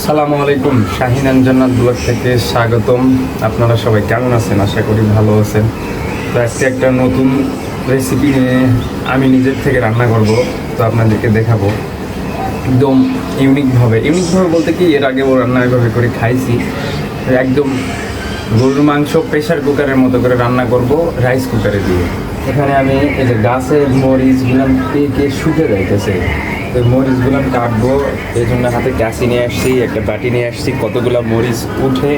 আসসালামু আলাইকুম, শাহিন এন্ড জান্নাত ব্লগ থেকে স্বাগতম। আপনারা সবাই কেমন আছেন? আশা করি ভালো আছেন। তো আজকে একটা নতুন রেসিপি নিয়ে আমি নিজের থেকে রান্না করব, তো আপনাদেরকে দেখাবো একদম ইউনিকভাবে বলতে কি, এর আগেও রান্না এভাবে করে খাইছি। তো একদম গরুর মাংস প্রেশার কুকারের মতো করে রান্না করব, রাইস কুকারে দিয়ে। এখানে আমি এই যে গাছের মরিচগুলো পেকে শুকে যাইতেছে, তো মরিচগুলো কাটবো, এই জন্য হাতে ক্যাসি নিয়ে আসছি, একটা বাটি নিয়ে আসছি, কতগুলো মরিচ উঠে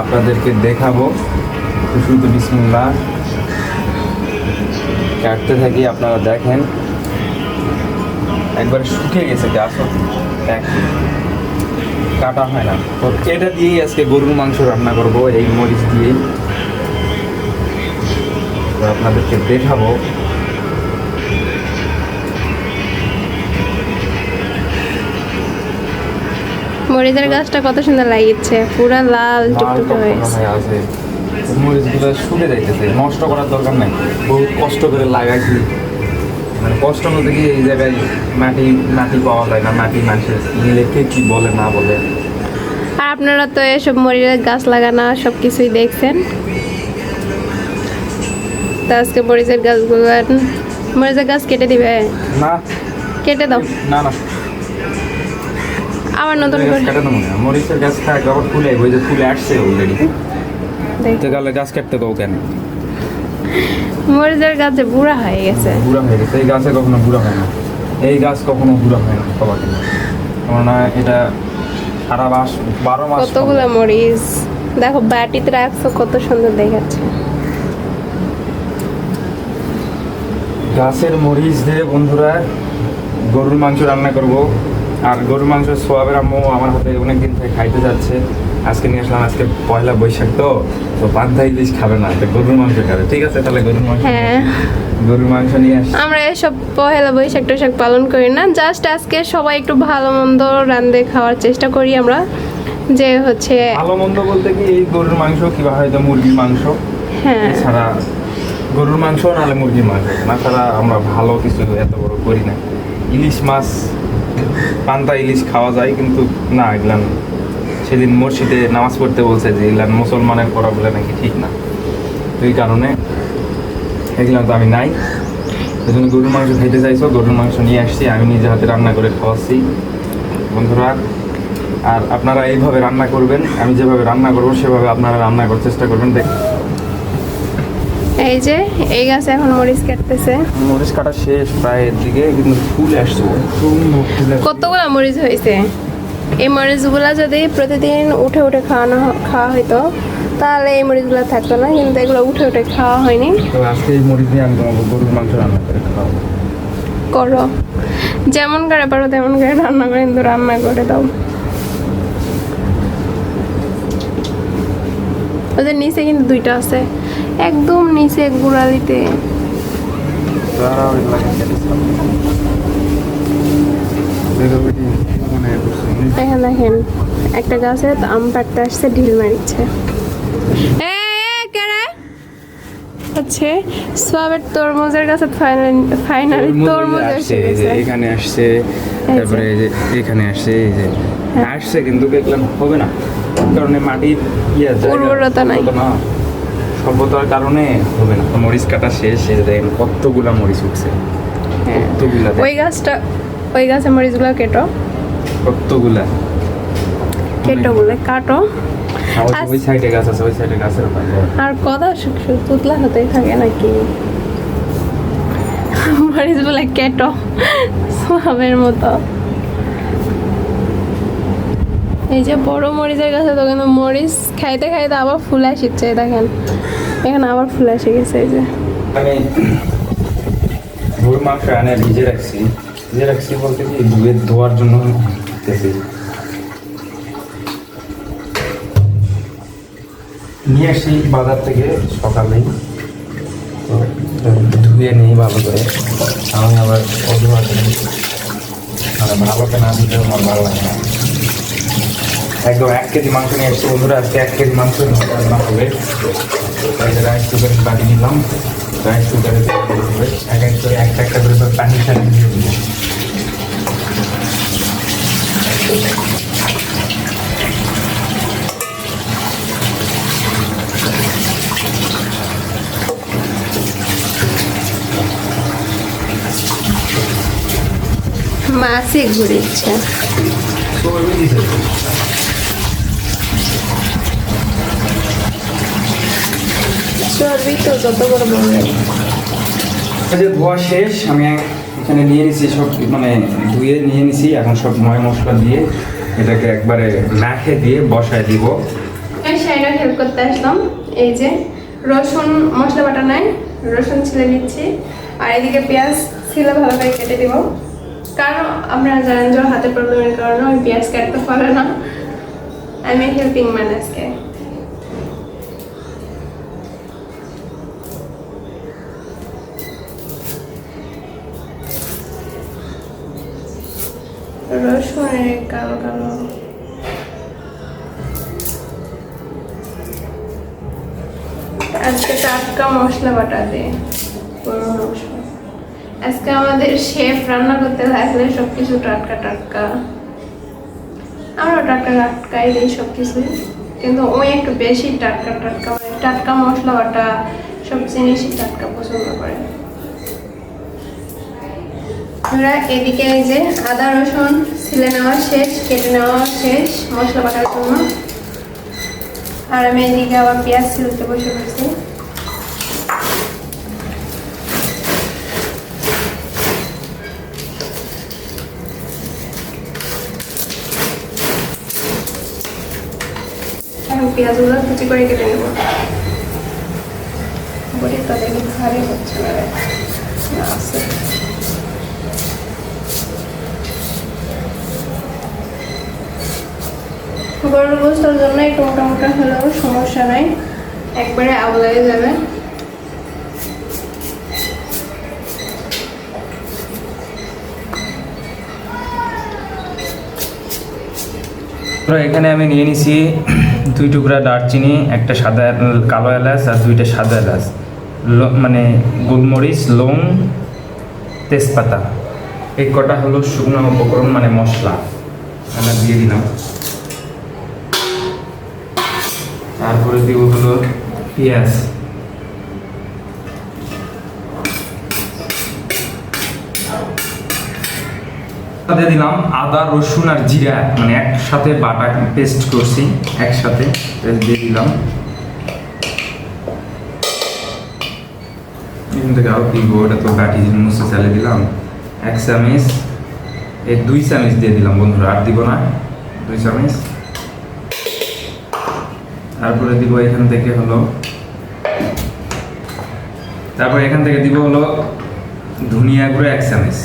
আপনাদেরকে দেখাবো। শুধু বিসমিল্লাহ কাটতে থাকি, আপনারা দেখেন একবার শুকিয়ে গেছে গাছ, কাটা হয় না। তো এটা দিয়েই আজকে গরুর মাংস রান্না করব, এই মরিচ দিয়েই। তো আপনাদেরকে দেখাবো। মরিচের গাছটা কত সুন্দর লাগিয়েছে, পুরা লাল টুকটুকে হয়েছে। মরিচগুলো শুকে যাইতেছে, নষ্ট করার দরকার নাই, বহুত কষ্ট করে লাগাইছি। মানে কষ্ট বলতে কি, এই জায়গায় মাটি পাওয়া যায় না, মাটি মানুষের দিলে কে কি বলে না বলে। আর আপনারা তো এসব মরিচের গাছ লাগানো সব কিছুই দেখছেন। তো আজকে মরিচের গাছ কেটে দিবে না, কেটে দাও না না, আবার নতুন করে কাটে দেবো না। মরিচের গাছ থাকে আবার ফুলে, ওই যে ফুলে আসছে অলরেডি। দেখতে গেলে গাছ কাটতে দেবো কেন? মরিচের গাছে বুড়া হয়ে গেছে। বুড়া হয়ে গেছে, এই গাছে কখনো বুড়া হয় না, এই গাছ কখনো বুড়া হয় না সবাই। কেননা এটা সারা 12 মাস। কতগুলো মরিচ দেখো, বাটিতে রাখছো, কত সুন্দর দেখাচ্ছে। গাছের মরিচ দিয়ে বন্ধুরা গরুর মাংস রান্না করব। আর গরুর মাংস সোয়াবের আম্মু আমার হাতে অনেকদিন থেকে খাইতে যাচ্ছে, আজকে নিয়ে আসলাম। আজকে পয়লা বৈশাখ, তো পান্তা ইলিশ খাবে না, তো গরুর মাংস খাবে। ঠিক আছে, তাহলে গরুর মাংস নিয়ে আসছি। আমরা এসব পহেলা বৈশাখ টৈশাখ পালন করি না, জাস্ট আজকে সবাই একটু ভালো মন্দ রান্ধে খাওয়ার চেষ্টা করি আমরা। যে হচ্ছে ভালো মন্দ বলতে কি, এই গরুর মাংস কিংবা হয়তো মুরগির মাংস, হ্যাঁ, এছাড়া গরুর মাংস নাহলে মুরগির মাংস, না ছাড়া আমরা ভালো কিছু এত বড় করি না। ইলিশ মাছ, পান্তা ইলিশ খাওয়া যায়, কিন্তু না, এগুলান সেদিন মসজিদে নামাজ পড়তে বলছে যে এগুলান মুসলমানের করা বলে নাকি ঠিক না। তো এই কারণে এগুলান তো আমি নাই, ওই জন্য গরুর মাংস খাইতে চাইছো, গরুর মাংস নিয়ে আসছি, আমি নিজে হাতে রান্না করে খাওয়াচ্ছি বন্ধুরা। আর আপনারা এইভাবে রান্না করবেন, আমি যেভাবে রান্না করবো সেভাবে আপনারা রান্না করার চেষ্টা করবেন। এই যে এই গাছে এখন মরিচ কাটতেছে। মরিচ কাটা শেষ প্রায় এর দিকে, কিন্তু ফুল আসছে, কতগুলো মরিচ হয়েছে। এই মরিচগুলা যদি প্রতিদিন উঠে উঠে খাওয়া হইতো, তাহলে এই মরিচগুলো থাকতো না, কিন্তু এগুলো উঠে উঠে খাওয়া হয়নি। তো আজকে এই মরিচ দিয়ে আমি তোমাকে গরুর মাংস রান্না করে খাওয়াবো। করো, যেমন করে পারো তেমন করে রান্না করে, কিন্তু রান্না করে দাও। ওদের নিচে কিন্তু দুইটা আছে, একদম নিচে গোড়ালিতে। এখানে দেখেন একটা গাছে আম পাড়তে আসছে, ঢিল মারিচ্ছে। হচ্ছে সোয়াবের তরমুজের গাছে ফাইনালি তরমুজ এসে গেছে। এখানে আসছে, তারপরে এই যে এখানে আসছে, এই যে আসছে, কিন্তু দেখলাম হবে না, কারণ মাটির উর্বরতা নাই, সভ্যতার কারণে হবে না। মরিচ কাটা শেষ, দেখেন কতগুলা মরিচ উঠছে, কতগুলা। ওই গাছে মরিচগুলো কেটো, কতগুলা কেটো বলে কাটো। ওই সাইডে গাছ আছে, ওই সাইডে গাছের আর কথা তুতলা হতেই থাকে নাকি, মরিচ বলে কেটো সবের মতো। এই যে বড় মরিচের গাছে তো কিন্তু মরিচ খাইতে খাইতে আবার ফুল আসছে, দেখেন এখানে আবার ফুল এসে গেছে। এই যে আমি গরুর মাংস এনে ভিজে রাখছি বলতে কি, ধোয়ার জন্য নিয়ে আসি বাজার থেকে সকালেই, তো ধুয়ে নিই ভালো করে। আমি আবার অধুয়া করি, মানে ভালোকে না দিলে আমার ভালো লাগে না। একদম 1 কেজি মাংস নিয়ে এসছি বন্ধুরা, আজকে 1 কেজি মাংস রান্না হবে। রাইস কুকারে বাড়ি নিলাম, রাইস কুকারে এক এক করে একটা করে পানি দিয়ে দিলাম। মাছে ঘুরেছে। চর্বি তো যত বড় বলবে। যে ধোয়া শেষ, আমি এখানে নিয়ে নিছি সব, মানে ধুয়ে নিয়ে নিছি। এখন সব ময় মশলা দিয়ে এটাকে একবারে মাখে দিয়ে বসায় দিব। শাইনা হেল্প করতে আসলাম। এই যে রসুন মশলা বাটা নাই, রসুন ছিলে দিচ্ছি। আর এদিকে পেঁয়াজ ছিলে ভালো করে কেটে দিব, কারণ আপনারা জানেন যে হাতে প্রবলেমের কারণে ওই পেঁয়াজ কাটতে পারে না। আমি হেল্পিং ম্যান আজকে। রসুনের কালো কালো আজকে টাটকা মশলা বাটা দিয়ে পুরো মশলা। আজকে আমাদের শেফ রান্না করতে লাগলে সবকিছু টাটকা টাটকা। আমরা টাটকা টাটকাই দিই সবকিছুই, কিন্তু ওই একটু বেশি টাটকা টাটকা, মানে টাটকা মশলা বাটা সব জিনিসই টাটকা পছন্দ করে। আমরা এদিকে এই যে আদা রসুন ছিলে নেওয়া শেষ, কেটে নেওয়া শেষ মশলা বাটার জন্য। আর আমি এদিকে আবার পেঁয়াজ ছিলতে বসে পড়ছি। এখন পেঁয়াজগুলো কুচি করে কেটে নেব। বড়িটা দেখি ভারী হচ্ছে না রে, না আছে। গরুর গোশতের জন্য একটু মোটা মোটা হলেও সমস্যা নাই, একবারে আওলায় যাবে। এখানে আমি নিয়ে নিছি 2 টুকরা দারচিনি, একটা সাদা কালো এলাচ আর 2টা সাদা এলাচ, মানে গোলমরিচ, লং, তেজপাতা। এই কটা হলো শুকনো উপকরণ, মানে মশলা আমরা দিয়ে দিলাম। তারপরে দিব হলো পেঁয়াজ, দিয়ে দিলাম আদা রসুন আর জিরা, মানে একসাথে বাটা পেস্ট করছি, একসাথে দিয়ে দিলাম। এখান থেকে আরো দিব, ওটা তো বাটি মুছে চালে দিলাম। 1 চামচ, এই 2 চামচ দিয়ে দিলাম বন্ধুরা, আর দিব না, 2 চামচ। তারপরে দিব এখান থেকে হলো, তারপর এখান থেকে দিব হলো ধনিয়া গুঁড়া 1 চামচ,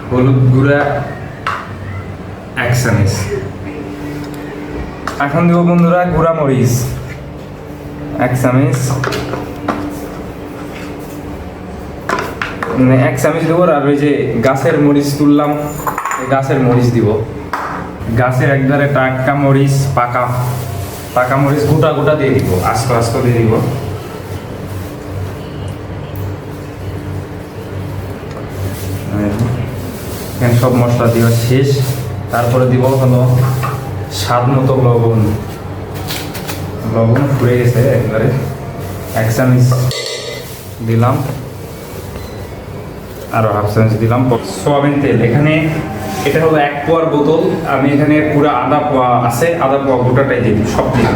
হলুদ গুঁড়া 1 চামচ। এখন দিব বন্ধুরা গুঁড়া মরিচ 1 চামচ, 1 চামচ দেবো। আর ওই যে গাছের মরিচ তুললাম, গাছের মরিচ দিব, গাছের একবারে টাটকা মরিচ, পাকা পাকা মরিচ গোটা গোটা দিয়ে দিব, আস্তে আস্তে দিয়ে দিব। এখানে সব মশলা দেওয়া শেষ। তারপরে দিব হলো স্বাদ মতো লবণ, লবণ ফুরে গেছে একবারে, 1 চামচ দিলাম, আরো 1/2 চামচ দিলাম। সয়াবিন তেল, এখানে এটা হলো 1 পোয়ার বোতল, আমি এখানে পুরো আধা পোয়া আছে, আধা পোয়া গোটাটাই দিই, সব দিই।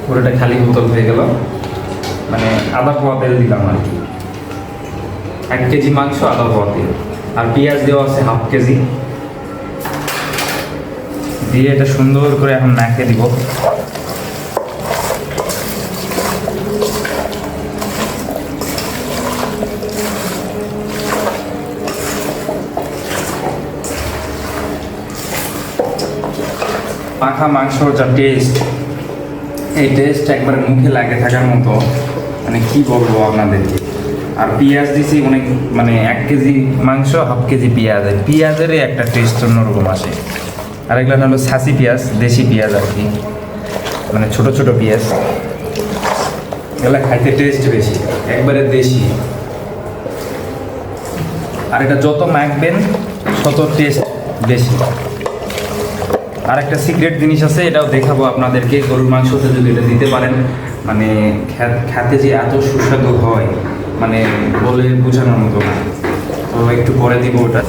পুরোটা খালি বোতল হয়ে গেল, মানে আধা পোয়া তেল দিলাম আর কি। 1 কেজি মাংস, আধা পোয়া তেল। আর পেঁয়াজ দেওয়া আছে 1/2 কেজি, দিয়ে এটা সুন্দর করে এখন মেখে দিব। মাখা মাংসর যা টেস্ট, এই টেস্ট একবার মুখে লাগে থাকার মতো, মানে কি বলবো আপনাদেরকে। আর পেঁয়াজ দিছি অনেক, মানে 1 কেজি মাংস 1/2 কেজি পেঁয়াজ, পেঁয়াজেরই একটা টেস্ট অন্যরকম আসে। আর এগুলো হলো ছাঁচি পেঁয়াজ, দেশি পেঁয়াজ আর কি, মানে ছোট ছোট পেঁয়াজ, এগুলো খাইতে টেস্ট বেশি, একবারে দেশি। আর এটা যত মাখবেন তত টেস্ট বেশি। আর একটা সিক্রেট জিনিস আছে, এটাও দেখাবো আপনাদেরকে। গরুর মাংসতে যদি এটা দিতে পারেন, মানে খেতে যে এত সুস্বাদু হয়, মানে বলে বোঝানোর মতো না। তো একটু পরে দিব ওটা।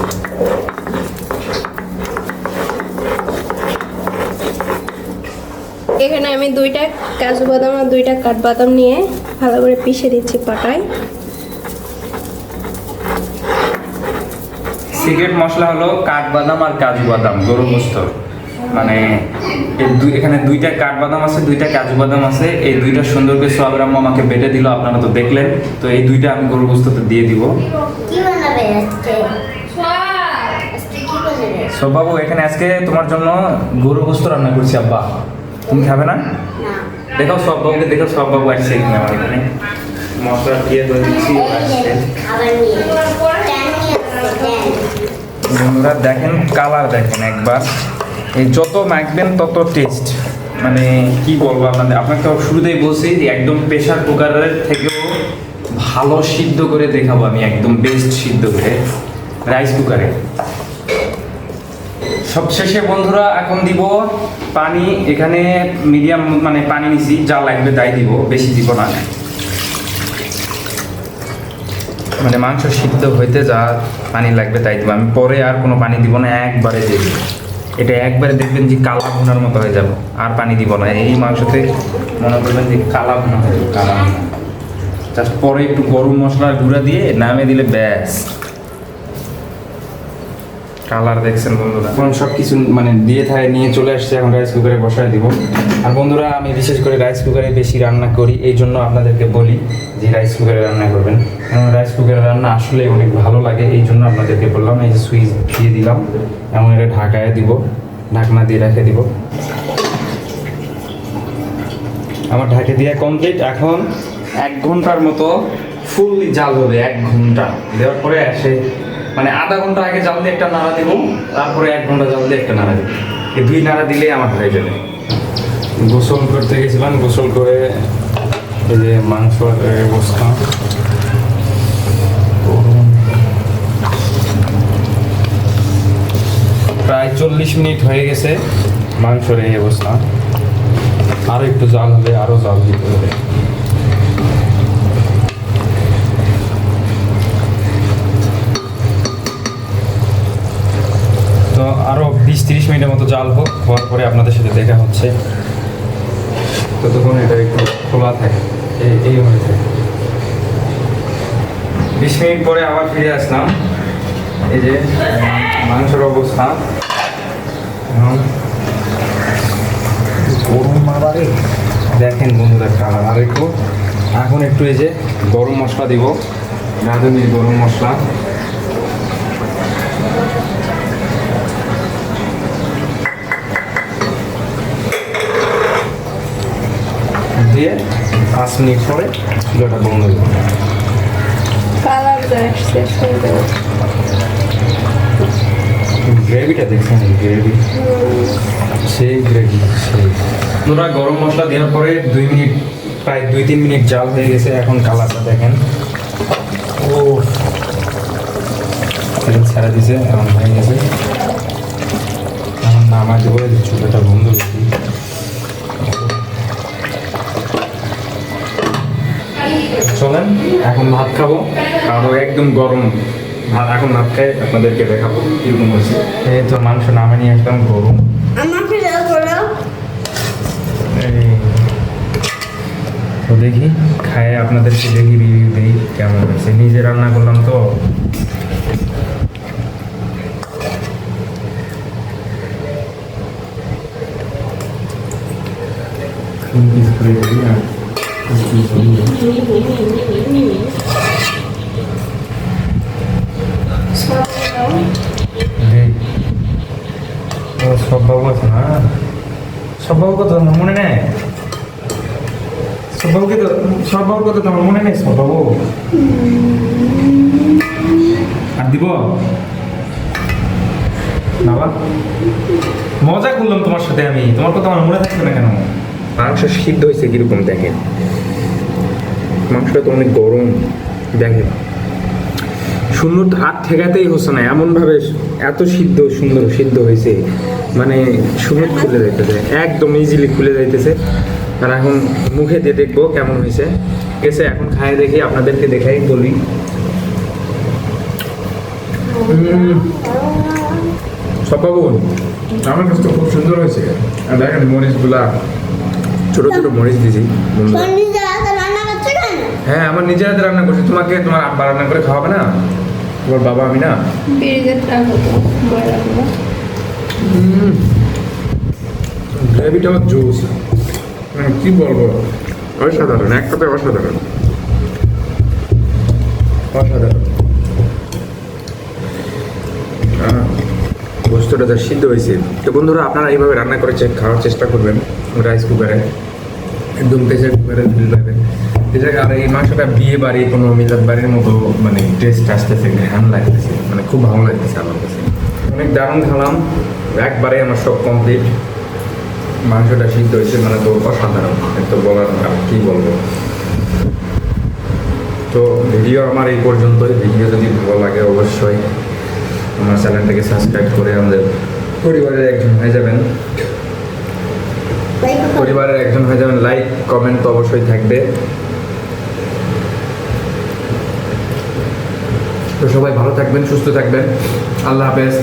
এখানে আমি 2টা কাজু বাদাম আর 2টা কাঠবাদাম নিয়ে ভালো করে পিষে দিচ্ছি পাটায়। সিক্রেট মশলা হলো কাঠবাদাম আর কাজু বাদাম গরুর গোস্ত। মানে এখানে 2টা কাঠবাদাম আছে, 2টা কাজু বাদাম আছে। এই 2টা সুন্দর করে সোহাবের আম্মা আমাকে বেটে দিল, আপনারা তো দেখলেন। তো এই 2টা আমি গরুর গোস্ততে দিয়ে দিব। কি বানাবে আজকে? আজকে কি বানাবে? সো বাবু, এখানে আজকে তোমার জন্য গরুর গোস্ত রান্না করছি আব্বা। তুমি খাবে না? না। দেখো সব বাবুকে, দেখো সব বাবু আসছে এখানে আমার এখানে। মশলা দিয়ে ধরে দিচ্ছি আসছে। খাবার নিয়ে ট্যান নিয়ে আসছে, ট্যান। বন্ধুরা দেখেন, কালার দেখেন একবার। এই যত মাখবেন তত টেস্ট। মানে কি বলবো আপনাদের, আপনাকে তো শুরুতেই বলছি যে একদম প্রেশার কুকারের থেকেও ভালো সিদ্ধ করে দেখাবো আমি, একদম বেস্ট সিদ্ধ করে রাইস কুকারে। সবশেষে বন্ধুরা এখন দিব পানি। এখানে মিডিয়াম মানে পানি নিছি, যা লাগবে তাই দিব, বেশি দিব না। মানে মাংস সিদ্ধ হইতে যা পানি লাগবে তাই দিব, আমি পরে আর কোনো পানি দিব না, একবারে দিয়ে দিব। এটা একবারে দেখবেন যে কালা ভুনার মতো হয়ে যাবে, আর পানি দিব না। এই মাংসতে মনে করবেন যে কালা ভুনা হয়ে যাবে, কালা ভুনা। জাস্ট পরে একটু গরম মশলার গুঁড়া দিয়ে নামে দিলে ব্যাস। কালার দেখছেন বন্ধুরা। এখন সব কিছু মানে দিয়ে থাকে নিয়ে চলে আসছে, এখন রাইস কুকারে বসায় দিব। আর বন্ধুরা, আমি বিশেষ করে রাইস কুকারে বেশি রান্না করি, এই জন্য আপনাদেরকে বলি যে রাইস কুকারে রান্না করবেন। কারণ রাইস কুকারে রান্না আসলে অনেক ভালো লাগে, এই জন্য আপনাদেরকে বললাম। এই যে সুইচ দিয়ে দিলাম, এমন এটা ঢাকায় দিব, ঢাকনা দিয়ে রেখে দিব। আমার ঢাকে দিয়ে কমপ্লিট। এখন 1 ঘন্টার মতো ফুললি জাল হবে। 1 ঘন্টা দেওয়ার পরে আসে, মানে আধা ঘন্টা আগে জাল দিয়ে একটা নাড়া দিব, তারপরে 1 ঘন্টা জাল দিয়ে একটা নাড়া দিব। এই 2 নাড়া দিলেই আমার হয়ে যাবে। গোসল করতে গেছিলাম, গোসল করে এই যে মাংস অবস্থা। প্রায় 40 মিনিট হয়ে গেছে মাংসের এই অবস্থা। আরও একটু জাল হবে, আরও জাল দিতে হবে। তো আরও 20-30 মিনিটের মতো জাল হোক, হওয়ার পরে আপনাদের সাথে দেখা হচ্ছে। ততক্ষণ এটা একটু খোলা থাকে, এইভাবে থাকে। 20 মিনিট পরে আবার ফিরে আসলাম। এই যে মাংসের অবস্থা গরম, আবার দেখেন বন্ধুদের কালার। আর একটু এখন একটু এই যে গরম মশলা দিব, রাঁধুনির গরম মশলা। দিয়ে 5 মিনিট পরে চুলাটা বন্ধ করব। কালার আসছে সুন্দর। গ্রেভিটা দেখছেন, গ্রেভি সেই গ্রেভি সেই। পুরা গরম মশলা দেওয়ার পরে 2 মিনিট, প্রায় 2-3 মিনিট জাল হয়ে গেছে। এখন কালারটা দেখেন, ও ছেড়ে দিছে, এখন হয়ে গেছে। এখন নামাই দেবো, চুলাটা বন্ধ করছি। চলেন এখন ভাত খাবো, আরও একদম গরম ভাত। এখন ভাত খাই আপনাদেরকে দেখাবো কীরকম হয়েছে। এই তো মাংস নামে নিয়ে আসলাম, গরম। আমাকে দাও বলো। তো দেখি খায় আপনাদেরকে দেখি, রিভিউ দিই কেমন হয়েছে। নিজে রান্না করলাম তো। সব বাবু আছে না, সব বাবুর কথা আমার মনে নেই। সব বাবুর কথা তো আমার মনে নেই। সব বাবু আর দিব বাবা, মজা করলাম তোমার সাথে আমি, তোমার কথা আমার মনে থাকবে না কেন? মাংস সিদ্ধ হয়েছে কিরকম দেখেন, মাংসটা তো অনেক গরম দেখেন। সুন্দর হাত ঠেকাতেই হচ্ছে না, এমনভাবে এত সুন্দর সিদ্ধ হয়েছে, মানে সুন্দর খুলে যাইতেছে, একদম ইজিলি খুলে যাইতেছে। আর এখন মুখে দিয়ে দেখবো কেমন হয়েছে। গেছে এখন খায় দেখি, আপনাদেরকে দেখাই বলি। সবাবুন আমার কাছে তো খুব সুন্দর হয়েছে। আর দেখেন মরিচগুলা, ছোট ছোট মরিচ দিয়েছি বন্ধুরা। সন্ধ্যা রাতে রান্না করছো কেন? হ্যাঁ আমার নিজের হাতে রান্না করছি, তোমাকে তোমার আব্বা রান্না করে খাওয়াবে না, তোমার বাবা আমি না। ফ্রিজের টাকা তো ময়লাগুলো। গ্রেভিটা জুস, মানে কি বলবো, অসাধারণ, এক কথায় অসাধারণ অসাধারণ। গোস্তটা যা সিদ্ধ হয়েছে। তো বন্ধুরা আপনারা এইভাবে রান্না করে খাওয়ার চেষ্টা করবেন রাইস কুকারে, একদম প্রেসার কুকারে দিল পাবেন। এছাড়া আর এই মাংসটা বিয়ে বাড়ি কোনো মিলাদ বাড়ির মতো মানে টেস্ট আসতেছে, ঘ্রাণ লাগতেছে, মানে খুব ভালো লাগতেছে আমার কাছে। অনেক দারুণ খেলাম, একবারে আমার সব কমপ্লিট। মাংসটা সিদ্ধ হয়েছে মানে তো অসাধারণ, তো বলার না, আর কী বলবো। তো ভিডিও আমার এই পর্যন্তই। ভিডিও যদি ভালো লাগে অবশ্যই আমার চ্যানেলটাকে সাবস্ক্রাইব করে আমাদের পরিবারের একজন হয়ে যাবেন, লাইক কমেন্ট তো অবশ্যই থাকবে। তো সবাই ভালো থাকবেন, সুস্থ থাকবেন, আল্লাহ হাফেজ।